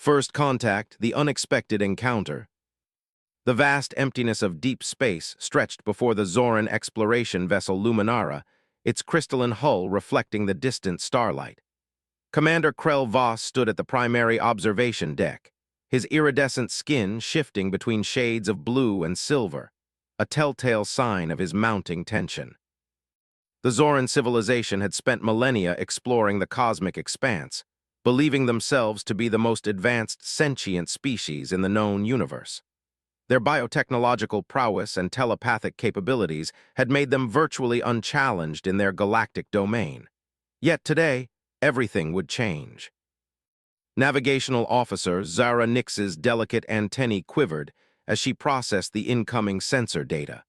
First contact, the unexpected encounter. The vast emptiness of deep space stretched before the Zoran exploration vessel Luminara, its crystalline hull reflecting the distant starlight. Commander Krell Voss stood at the primary observation deck, his iridescent skin shifting between shades of blue and silver, a telltale sign of his mounting tension. The Zoran civilization had spent millennia exploring the cosmic expanse, believing themselves to be the most advanced sentient species in the known universe. Their biotechnological prowess and telepathic capabilities had made them virtually unchallenged in their galactic domain. Yet today, everything would change. Navigational Officer Zara Nix's delicate antennae quivered as she processed the incoming sensor data.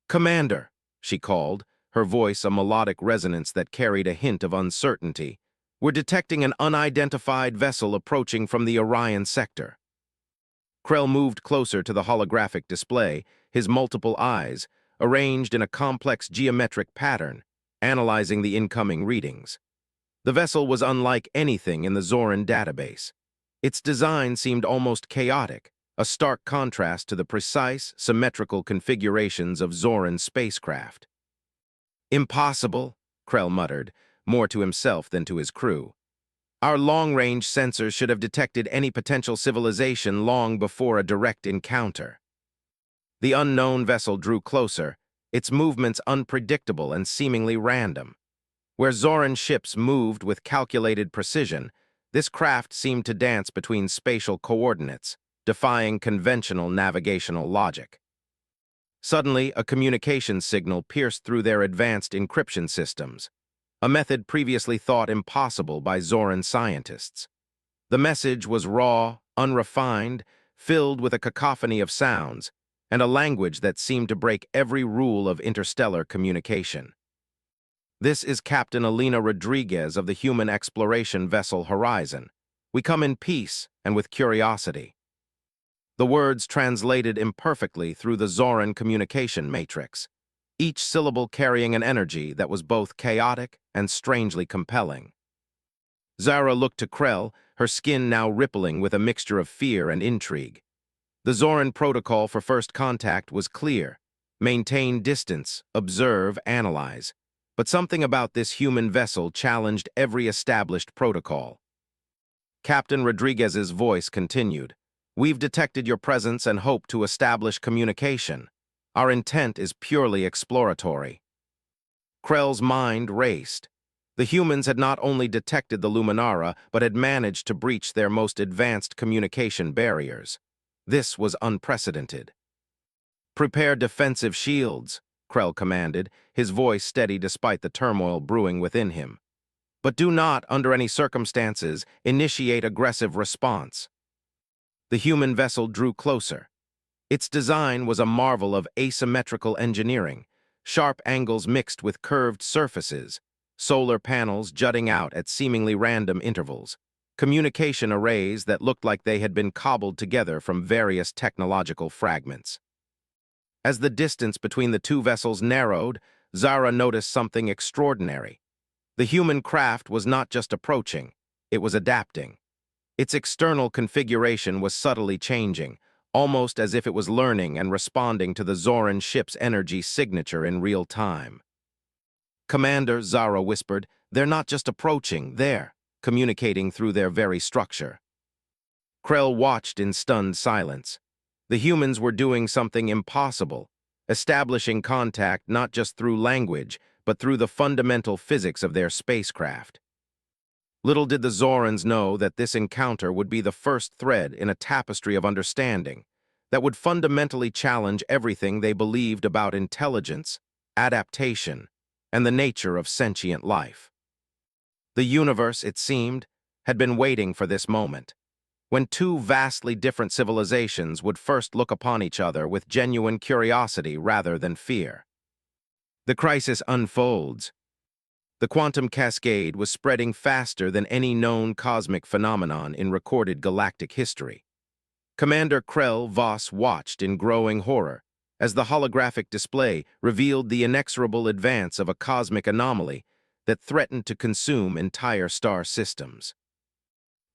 "Commander," she called, her voice a melodic resonance that carried a hint of uncertainty. "We're detecting an unidentified vessel approaching from the Orion sector." Krell moved closer to the holographic display, his multiple eyes, arranged in a complex geometric pattern, analyzing the incoming readings. The vessel was unlike anything in the Zoran database. Its design seemed almost chaotic, a stark contrast to the precise, symmetrical configurations of Zoran spacecraft. "Impossible," Krell muttered, more to himself than to his crew. "Our long-range sensors should have detected any potential civilization long before a direct encounter." The unknown vessel drew closer, its movements unpredictable and seemingly random. Where Zoran ships moved with calculated precision, this craft seemed to dance between spatial coordinates, defying conventional navigational logic. Suddenly, a communication signal pierced through their advanced encryption systems, a method previously thought impossible by Zoran scientists. The message was raw, unrefined, filled with a cacophony of sounds, and a language that seemed to break every rule of interstellar communication. "This is Captain Alina Rodriguez of the human exploration vessel Horizon. We come in peace and with curiosity." The words translated imperfectly through the Zoran communication matrix, each syllable carrying an energy that was both chaotic and strangely compelling. Zara looked to Krell, her skin now rippling with a mixture of fear and intrigue. The Zoran protocol for first contact was clear: maintain distance, observe, analyze. But something about this human vessel challenged every established protocol. Captain Rodriguez's voice continued. "We've detected your presence and hope to establish communication. Our intent is purely exploratory." Krell's mind raced. The humans had not only detected the Luminara, but had managed to breach their most advanced communication barriers. This was unprecedented. "Prepare defensive shields," Krell commanded, his voice steady despite the turmoil brewing within him. "But do not, under any circumstances, initiate aggressive response." The human vessel drew closer. Its design was a marvel of asymmetrical engineering, sharp angles mixed with curved surfaces, solar panels jutting out at seemingly random intervals, communication arrays that looked like they had been cobbled together from various technological fragments. As the distance between the two vessels narrowed, Zara noticed something extraordinary. The human craft was not just approaching, it was adapting. Its external configuration was subtly changing, almost as if it was learning and responding to the Zoran ship's energy signature in real time. "Commander," Zara whispered, "they're not just approaching, they're communicating through their very structure." Krell watched in stunned silence. The humans were doing something impossible, establishing contact not just through language, but through the fundamental physics of their spacecraft. Little did the Zorans know that this encounter would be the first thread in a tapestry of understanding that would fundamentally challenge everything they believed about intelligence, adaptation, and the nature of sentient life. The universe, it seemed, had been waiting for this moment, when two vastly different civilizations would first look upon each other with genuine curiosity rather than fear. The crisis unfolds. The quantum cascade was spreading faster than any known cosmic phenomenon in recorded galactic history. Commander Krell Voss watched in growing horror as the holographic display revealed the inexorable advance of a cosmic anomaly that threatened to consume entire star systems.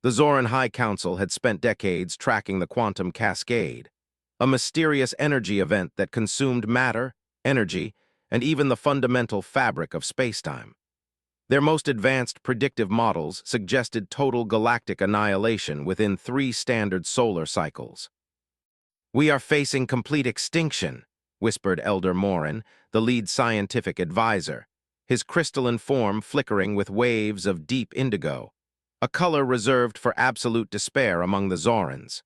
The Zoran High Council had spent decades tracking the quantum cascade, a mysterious energy event that consumed matter, energy, and even the fundamental fabric of spacetime. Their most advanced predictive models suggested total galactic annihilation within 3 standard solar cycles. "We are facing complete extinction," whispered Elder Morin, the lead scientific advisor, his crystalline form flickering with waves of deep indigo, a color reserved for absolute despair among the Zorans.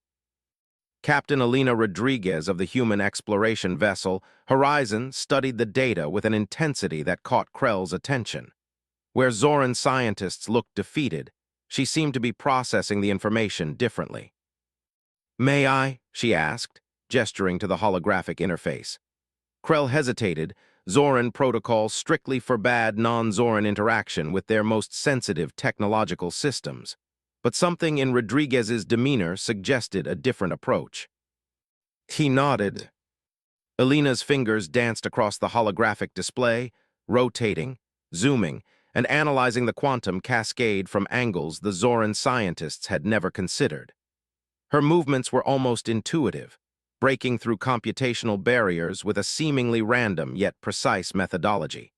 Captain Alina Rodriguez of the human exploration vessel Horizon studied the data with an intensity that caught Krell's attention. Where Zoran scientists looked defeated, she seemed to be processing the information differently. "May I?" she asked, gesturing to the holographic interface. Krell hesitated. Zoran protocols strictly forbade non-Zoran interaction with their most sensitive technological systems, but something in Rodriguez's demeanor suggested a different approach. He nodded. Alina's fingers danced across the holographic display, rotating, zooming, and analyzing the quantum cascade from angles the Zoran scientists had never considered. Her movements were almost intuitive, breaking through computational barriers with a seemingly random yet precise methodology.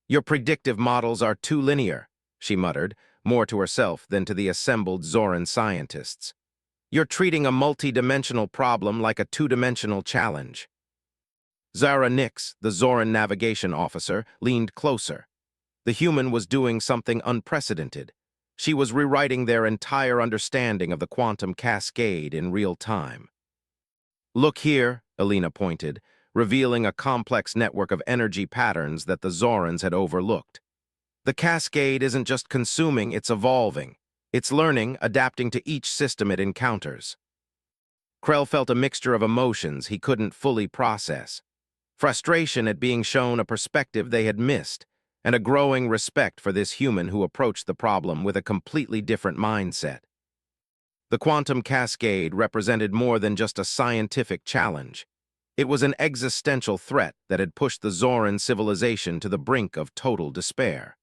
"Your predictive models are too linear," she muttered, more to herself than to the assembled Zoran scientists. "You're treating a multi-dimensional problem like a two-dimensional challenge." Zara Nix, the Zoran navigation officer, leaned closer. The human was doing something unprecedented. She was rewriting their entire understanding of the quantum cascade in real time. "Look here," Alina pointed, revealing a complex network of energy patterns that the Zorans had overlooked. "The cascade isn't just consuming, it's evolving. It's learning, adapting to each system it encounters." Krell felt a mixture of emotions he couldn't fully process. Frustration at being shown a perspective they had missed, and a growing respect for this human who approached the problem with a completely different mindset. The quantum cascade represented more than just a scientific challenge. It was an existential threat that had pushed the Zoran civilization to the brink of total despair.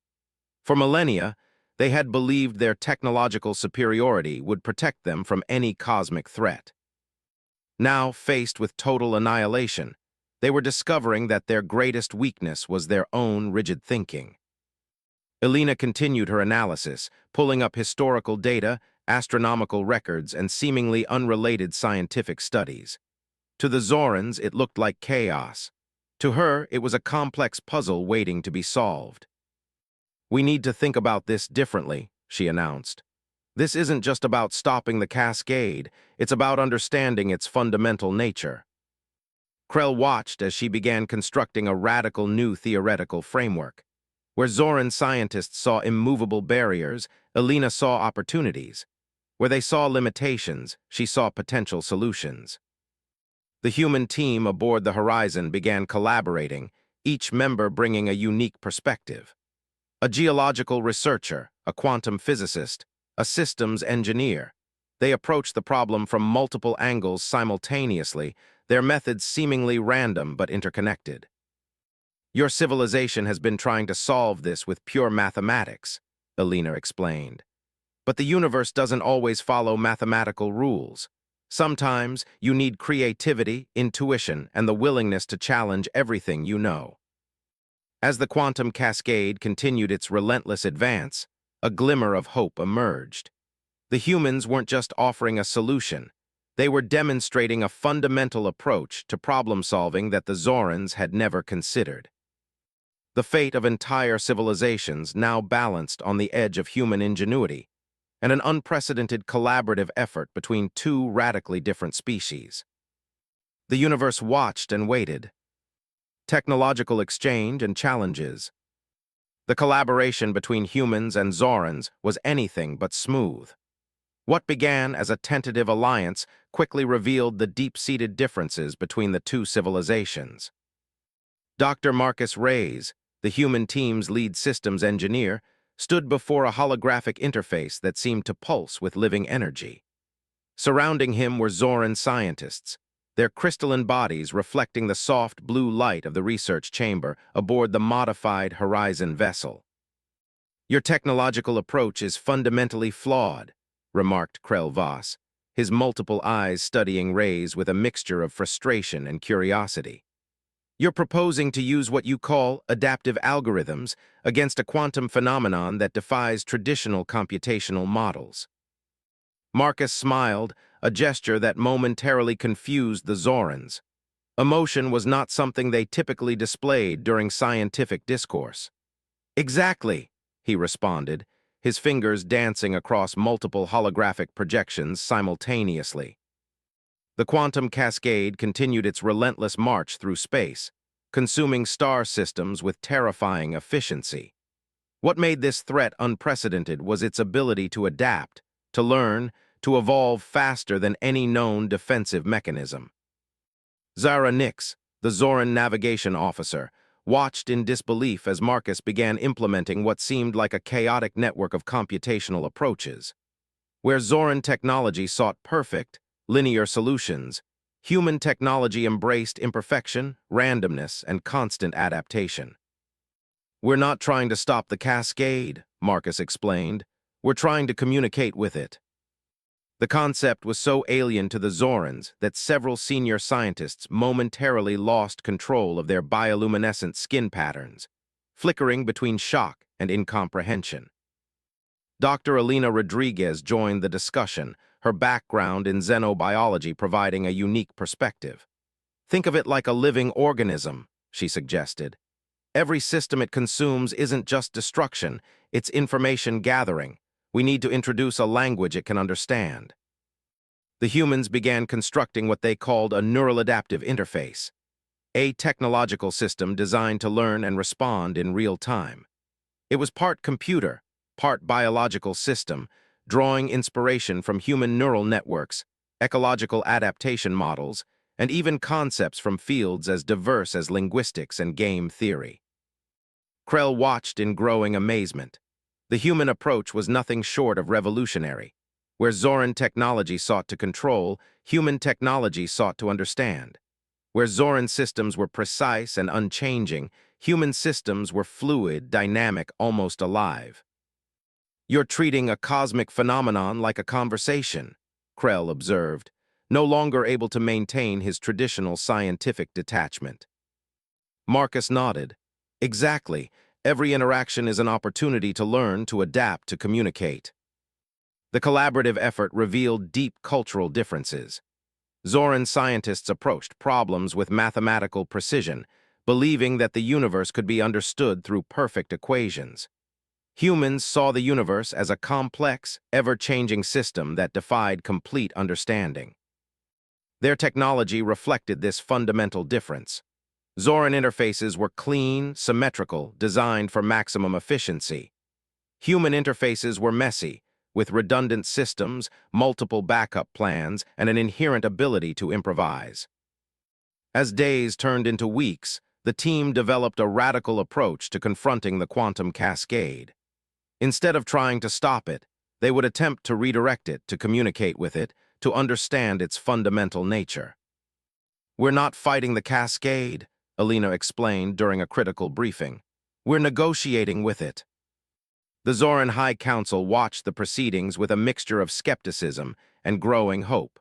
For millennia, they had believed their technological superiority would protect them from any cosmic threat. Now, faced with total annihilation, they were discovering that their greatest weakness was their own rigid thinking. Alina continued her analysis, pulling up historical data, astronomical records, and seemingly unrelated scientific studies. To the Zorans, it looked like chaos. To her, it was a complex puzzle waiting to be solved. "We need to think about this differently," she announced. "This isn't just about stopping the cascade, it's about understanding its fundamental nature." Krell watched as she began constructing a radical new theoretical framework. Where Zoran scientists saw immovable barriers, Alina saw opportunities. Where they saw limitations, she saw potential solutions. The human team aboard the Horizon began collaborating, each member bringing a unique perspective. A geological researcher, a quantum physicist, a systems engineer. They approached the problem from multiple angles simultaneously, their methods seemingly random but interconnected. "Your civilization has been trying to solve this with pure mathematics," Alina explained. "But the universe doesn't always follow mathematical rules. Sometimes you need creativity, intuition, and the willingness to challenge everything you know." As the quantum cascade continued its relentless advance, a glimmer of hope emerged. The humans weren't just offering a solution. They were demonstrating a fundamental approach to problem-solving that the Zorans had never considered. The fate of entire civilizations now balanced on the edge of human ingenuity, and an unprecedented collaborative effort between two radically different species. The universe watched and waited. Technological exchange and challenges. The collaboration between humans and Zorans was anything but smooth. What began as a tentative alliance quickly revealed the deep-seated differences between the two civilizations. Dr. Marcus Reyes, the human team's lead systems engineer, stood before a holographic interface that seemed to pulse with living energy. Surrounding him were Zoran scientists, their crystalline bodies reflecting the soft blue light of the research chamber aboard the modified Horizon vessel. "Your technological approach is fundamentally flawed," remarked Krell Voss, his multiple eyes studying Ray's with a mixture of frustration and curiosity. You're proposing to use what you call adaptive algorithms against a quantum phenomenon that defies traditional computational models. Marcus smiled, a gesture that momentarily confused the Zorans. Emotion was not something they typically displayed during scientific discourse. Exactly, he responded, his fingers dancing across multiple holographic projections simultaneously. The quantum cascade continued its relentless march through space, consuming star systems with terrifying efficiency. What made this threat unprecedented was its ability to adapt, to learn, to evolve faster than any known defensive mechanism. Zara Nix, the Zoran navigation officer, watched in disbelief as Marcus began implementing what seemed like a chaotic network of computational approaches. Where Zoran technology sought perfect, linear solutions, human technology embraced imperfection, randomness, and constant adaptation. We're not trying to stop the cascade, Marcus explained. We're trying to communicate with it. The concept was so alien to the Zorans that several senior scientists momentarily lost control of their bioluminescent skin patterns, flickering between shock and incomprehension. Dr. Alina Rodriguez joined the discussion, her background in xenobiology providing a unique perspective. Think of it like a living organism, she suggested. Every system it consumes isn't just destruction, it's information gathering. We need to introduce a language it can understand. The humans began constructing what they called a neural adaptive interface, a technological system designed to learn and respond in real time. It was part computer, part biological system, drawing inspiration from human neural networks, ecological adaptation models, and even concepts from fields as diverse as linguistics and game theory. Krell watched in growing amazement. The human approach was nothing short of revolutionary. Where Zoran technology sought to control, human technology sought to understand. Where Zoran systems were precise and unchanging, human systems were fluid, dynamic, almost alive. You're treating a cosmic phenomenon like a conversation, Krell observed, no longer able to maintain his traditional scientific detachment. Marcus nodded. Exactly. Every interaction is an opportunity to learn, to adapt, to communicate. The collaborative effort revealed deep cultural differences. Zoran scientists approached problems with mathematical precision, believing that the universe could be understood through perfect equations. Humans saw the universe as a complex, ever-changing system that defied complete understanding. Their technology reflected this fundamental difference. Zoran interfaces were clean, symmetrical, designed for maximum efficiency. Human interfaces were messy, with redundant systems, multiple backup plans, and an inherent ability to improvise. As days turned into weeks, the team developed a radical approach to confronting the quantum cascade. Instead of trying to stop it, they would attempt to redirect it, to communicate with it, to understand its fundamental nature. We're not fighting the cascade, Alina explained during a critical briefing. We're negotiating with it. The Zoran High Council watched the proceedings with a mixture of skepticism and growing hope.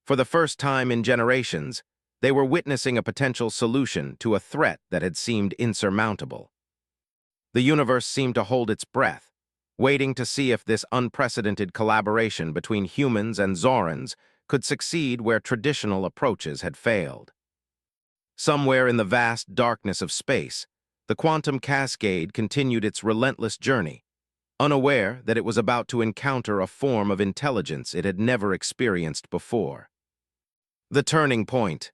For the first time in generations, they were witnessing a potential solution to a threat that had seemed insurmountable. The universe seemed to hold its breath, waiting to see if this unprecedented collaboration between humans and Zorans could succeed where traditional approaches had failed. Somewhere in the vast darkness of space, the quantum cascade continued its relentless journey, unaware that it was about to encounter a form of intelligence it had never experienced before. The turning point.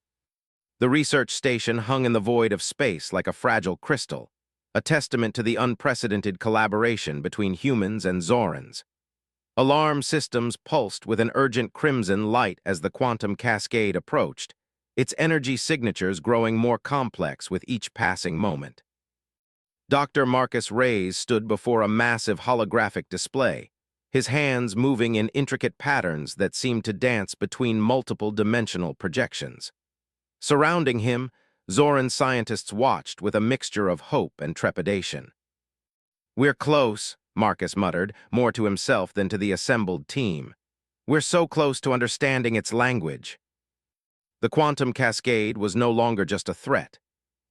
The research station hung in the void of space like a fragile crystal, a testament to the unprecedented collaboration between humans and Zorans. Alarm systems pulsed with an urgent crimson light as the quantum cascade approached, its energy signatures growing more complex with each passing moment. Dr. Marcus Reyes stood before a massive holographic display, his hands moving in intricate patterns that seemed to dance between multiple dimensional projections. Surrounding him, Zoran scientists watched with a mixture of hope and trepidation. We're close, Marcus muttered, more to himself than to the assembled team. We're so close to understanding its language. The quantum cascade was no longer just a threat.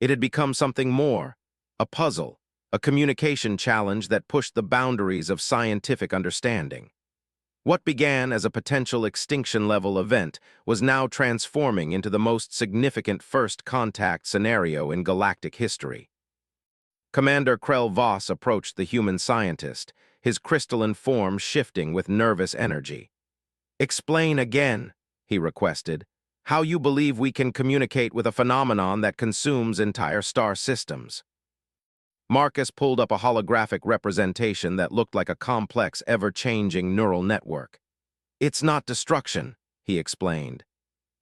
It had become something more, a puzzle, a communication challenge that pushed the boundaries of scientific understanding. What began as a potential extinction-level event was now transforming into the most significant first contact scenario in galactic history. Commander Krell Voss approached the human scientist, his crystalline form shifting with nervous energy. "Explain again," he requested, "how you believe we can communicate with a phenomenon that consumes entire star systems." Marcus pulled up a holographic representation that looked like a complex, ever-changing neural network. "It's not destruction," he explained.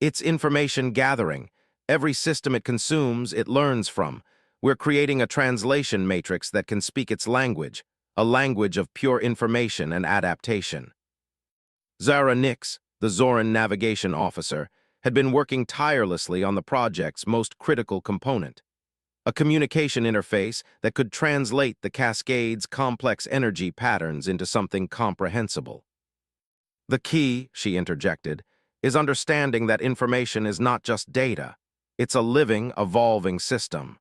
"It's information gathering. Every system it consumes, it learns from. We're creating a translation matrix that can speak its language, a language of pure information and adaptation." Zara Nix, the Zoran navigation officer, had been working tirelessly on the project's most critical component, a communication interface that could translate the cascade's complex energy patterns into something comprehensible. "The key," she interjected, "is understanding that information is not just data. It's a living, evolving system."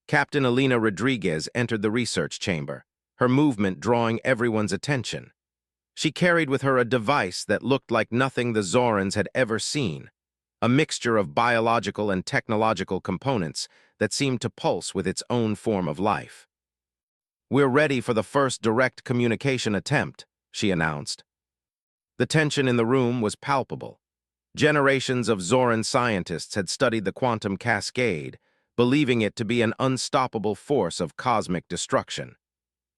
Captain Elena Rodriguez entered the research chamber, her movement drawing everyone's attention. She carried with her a device that looked like nothing the Zorans had ever seen, a mixture of biological and technological components that seemed to pulse with its own form of life. "We're ready for the first direct communication attempt," she announced. The tension in the room was palpable. Generations of Zoran scientists had studied the quantum cascade, believing it to be an unstoppable force of cosmic destruction.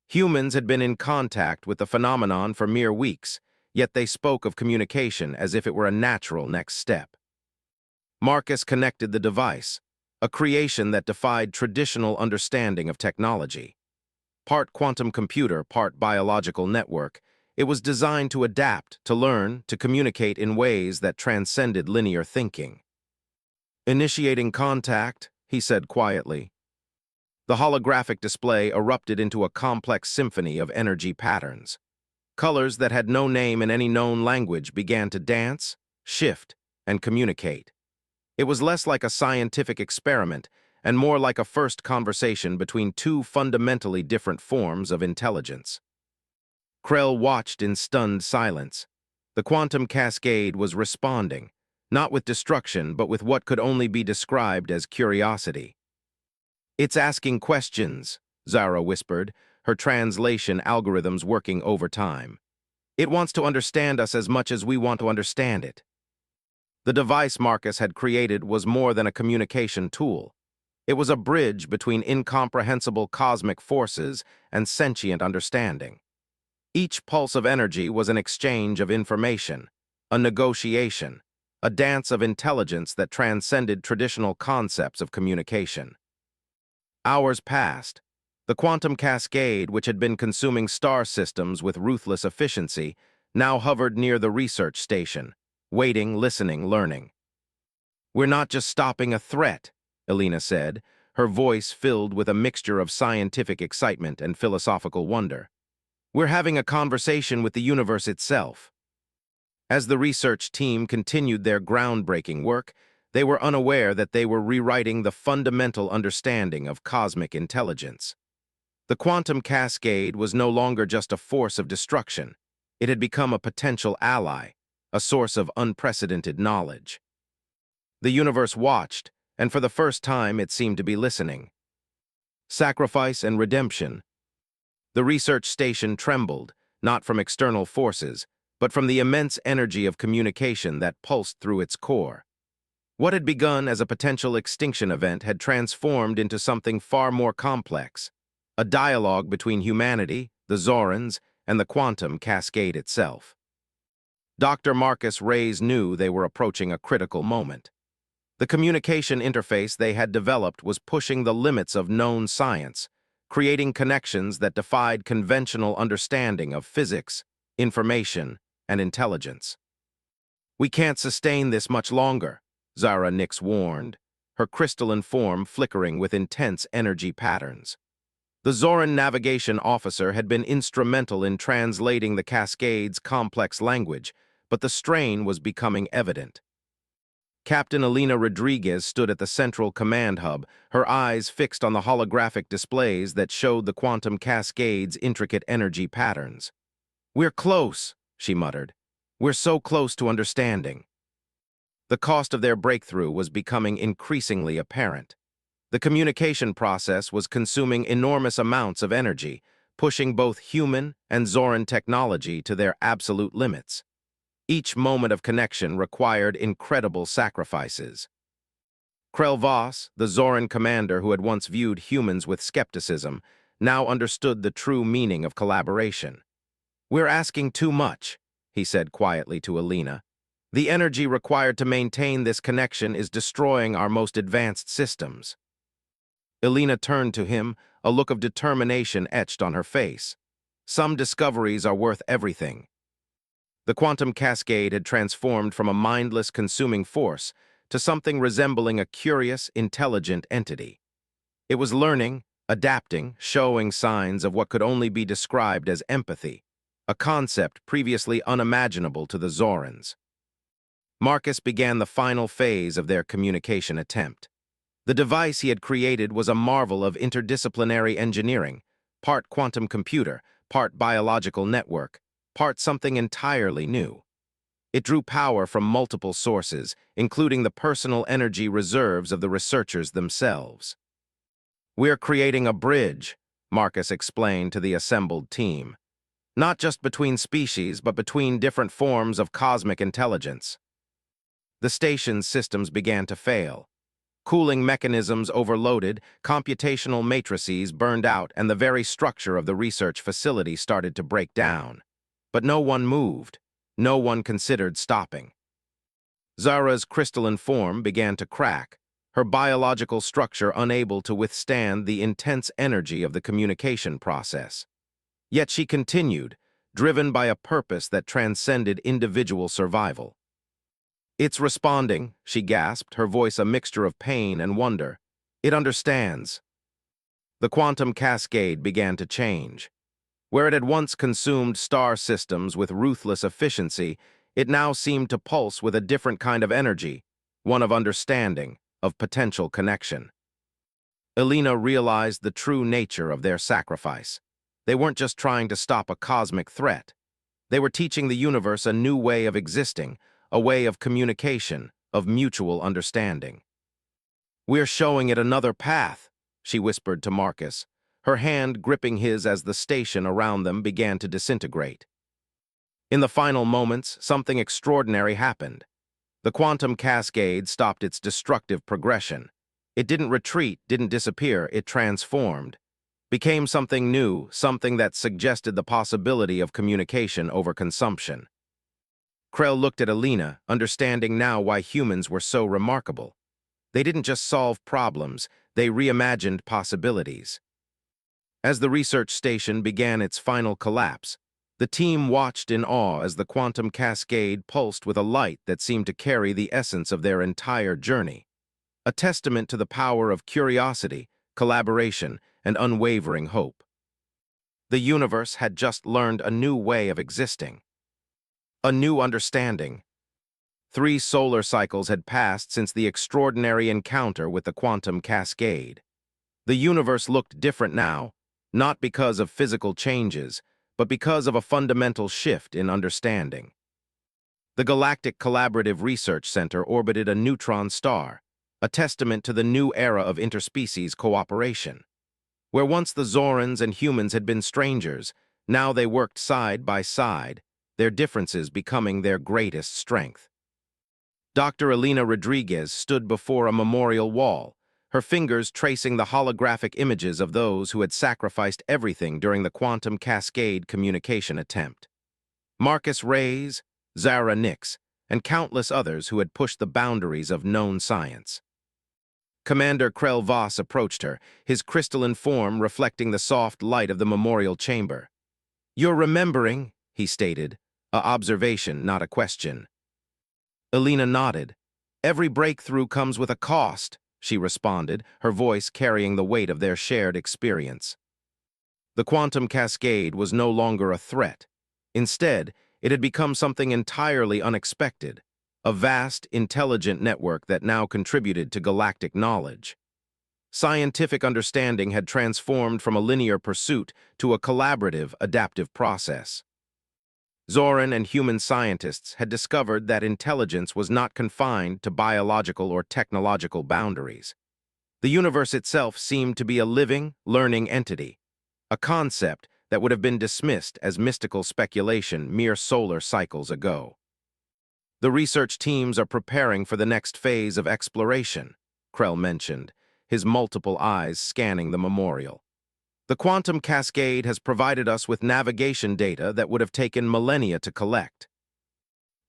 Humans had been in contact with the phenomenon for mere weeks, yet they spoke of communication as if it were a natural next step. Marcus connected the device, a creation that defied traditional understanding of technology. Part quantum computer, part biological network, it was designed to adapt, to learn, to communicate in ways that transcended linear thinking. "Initiating contact," he said quietly. The holographic display erupted into a complex symphony of energy patterns. Colors that had no name in any known language began to dance, shift, and communicate. It was less like a scientific experiment and more like a first conversation between two fundamentally different forms of intelligence. Krell watched in stunned silence. The quantum cascade was responding, not with destruction, but with what could only be described as curiosity. "It's asking questions," Zara whispered, her translation algorithms working overtime. "It wants to understand us as much as we want to understand it." The device Marcus had created was more than a communication tool. It was a bridge between incomprehensible cosmic forces and sentient understanding. Each pulse of energy was an exchange of information, a negotiation, a dance of intelligence that transcended traditional concepts of communication. Hours passed. The quantum cascade, which had been consuming star systems with ruthless efficiency, now hovered near the research station, waiting, listening, learning. "We're not just stopping a threat," Elena said, her voice filled with a mixture of scientific excitement and philosophical wonder. "We're having a conversation with the universe itself." As the research team continued their groundbreaking work, they were unaware that they were rewriting the fundamental understanding of cosmic intelligence. The quantum cascade was no longer just a force of destruction. It had become a potential ally, a source of unprecedented knowledge. The universe watched, and for the first time it seemed to be listening. Sacrifice and redemption. The research station trembled, not from external forces, but from the immense energy of communication that pulsed through its core. What had begun as a potential extinction event had transformed into something far more complex, a dialogue between humanity, the Zorans, and the quantum cascade itself. Dr. Marcus Reyes knew they were approaching a critical moment. The communication interface they had developed was pushing the limits of known science, creating connections that defied conventional understanding of physics, information, and intelligence. "We can't sustain this much longer," Zara Nix warned, her crystalline form flickering with intense energy patterns. The Zoran navigation officer had been instrumental in translating the Cascade's complex language, but the strain was becoming evident. Captain Elena Rodriguez stood at the central command hub, her eyes fixed on the holographic displays that showed the quantum cascade's intricate energy patterns. "We're close," she muttered. "We're so close to understanding." The cost of their breakthrough was becoming increasingly apparent. The communication process was consuming enormous amounts of energy, pushing both human and Zoran technology to their absolute limits. Each moment of connection required incredible sacrifices. Krell Voss, the Zoran commander who had once viewed humans with skepticism, now understood the true meaning of collaboration. "We're asking too much," he said quietly to Elena. "The energy required to maintain this connection is destroying our most advanced systems." Elena turned to him, a look of determination etched on her face. "Some discoveries are worth everything." The quantum cascade had transformed from a mindless, consuming force to something resembling a curious, intelligent entity. It was learning, adapting, showing signs of what could only be described as empathy, a concept previously unimaginable to the Zorans. Marcus began the final phase of their communication attempt. The device he had created was a marvel of interdisciplinary engineering, part quantum computer, part biological network, part something entirely new. It drew power from multiple sources, including the personal energy reserves of the researchers themselves. "We're creating a bridge," Marcus explained to the assembled team. "Not just between species, but between different forms of cosmic intelligence." The station's systems began to fail. Cooling mechanisms overloaded, computational matrices burned out, and the very structure of the research facility started to break down. But no one moved. No one considered stopping. Zara's crystalline form began to crack, her biological structure unable to withstand the intense energy of the communication process. Yet she continued, driven by a purpose that transcended individual survival. "It's responding," she gasped, her voice a mixture of pain and wonder. "It understands." The quantum cascade began to change. Where it had once consumed star systems with ruthless efficiency, it now seemed to pulse with a different kind of energy, one of understanding, of potential connection. Elena realized the true nature of their sacrifice. They weren't just trying to stop a cosmic threat. They were teaching the universe a new way of existing, a way of communication, of mutual understanding. "We're showing it another path," she whispered to Marcus, her hand gripping his as the station around them began to disintegrate. In the final moments, something extraordinary happened. The quantum cascade stopped its destructive progression. It didn't retreat, didn't disappear, it transformed. Became something new, something that suggested the possibility of communication over consumption. Krell looked at Elena, understanding now why humans were so remarkable. They didn't just solve problems, they reimagined possibilities. As the research station began its final collapse, the team watched in awe as the quantum cascade pulsed with a light that seemed to carry the essence of their entire journey, a testament to the power of curiosity, collaboration, and unwavering hope. The universe had just learned a new way of existing, a new understanding. 3 solar cycles had passed since the extraordinary encounter with the quantum cascade. The universe looked different now, not because of physical changes, but because of a fundamental shift in understanding. The Galactic Collaborative Research Center orbited a neutron star, a testament to the new era of interspecies cooperation. Where once the Zorans and humans had been strangers, now they worked side by side, their differences becoming their greatest strength. Dr. Elena Rodriguez stood before a memorial wall, her fingers tracing the holographic images of those who had sacrificed everything during the quantum cascade communication attempt. Marcus Reyes, Zara Nix, and countless others who had pushed the boundaries of known science. Commander Krell Voss approached her, his crystalline form reflecting the soft light of the memorial chamber. "You're remembering," he stated, a observation, not a question. Elena nodded. "Every breakthrough comes with a cost," she responded, her voice carrying the weight of their shared experience. The quantum cascade was no longer a threat. Instead, it had become something entirely unexpected, a vast, intelligent network that now contributed to galactic knowledge. Scientific understanding had transformed from a linear pursuit to a collaborative, adaptive process. Zoran and human scientists had discovered that intelligence was not confined to biological or technological boundaries. The universe itself seemed to be a living, learning entity, a concept that would have been dismissed as mystical speculation mere solar cycles ago. The research teams are preparing for the next phase of exploration, Krell mentioned, his multiple eyes scanning the memorial. The quantum cascade has provided us with navigation data that would have taken millennia to collect.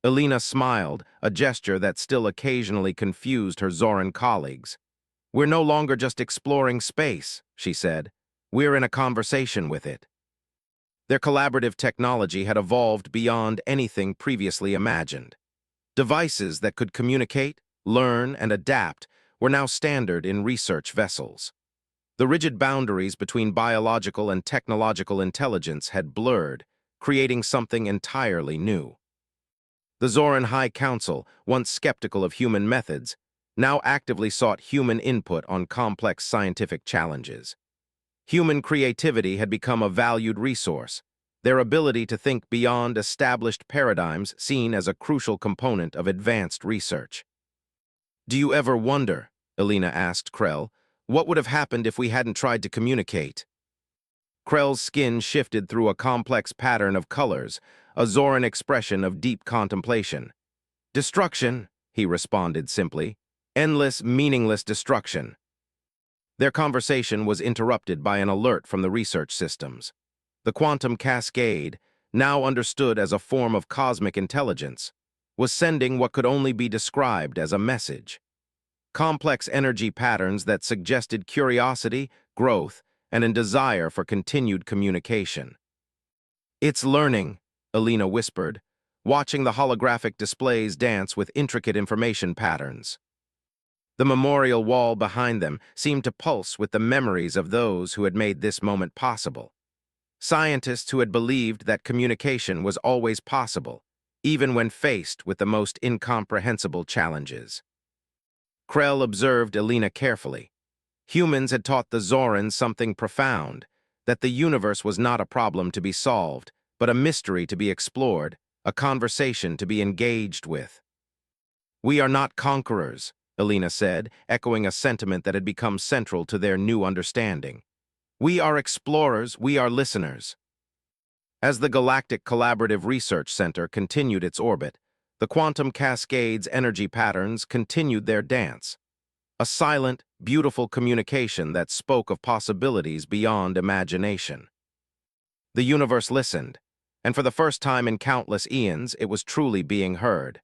Elena smiled, a gesture that still occasionally confused her Zoran colleagues. We're no longer just exploring space, she said. We're in a conversation with it. Their collaborative technology had evolved beyond anything previously imagined. Devices that could communicate, learn, and adapt were now standard in research vessels. The rigid boundaries between biological and technological intelligence had blurred, creating something entirely new. The Zoran High Council, once skeptical of human methods, now actively sought human input on complex scientific challenges. Human creativity had become a valued resource, their ability to think beyond established paradigms seen as a crucial component of advanced research. Do you ever wonder, Elena asked Krell, what would have happened if we hadn't tried to communicate? Krell's skin shifted through a complex pattern of colors, a Zoran expression of deep contemplation. Destruction, he responded simply. Endless, meaningless destruction. Their conversation was interrupted by an alert from the research systems. The quantum cascade, now understood as a form of cosmic intelligence, was sending what could only be described as a message. Complex energy patterns that suggested curiosity, growth, and a desire for continued communication. It's learning, Elena whispered, watching the holographic displays dance with intricate information patterns. The memorial wall behind them seemed to pulse with the memories of those who had made this moment possible. Scientists who had believed that communication was always possible, even when faced with the most incomprehensible challenges. Krell observed Elena carefully. Humans had taught the Zorans something profound, that the universe was not a problem to be solved, but a mystery to be explored, a conversation to be engaged with. We are not conquerors, Elena said, echoing a sentiment that had become central to their new understanding. We are explorers, we are listeners. As the Galactic Collaborative Research Center continued its orbit, the quantum cascade's energy patterns continued their dance. A silent, beautiful communication that spoke of possibilities beyond imagination. The universe listened, and for the first time in countless eons, it was truly being heard.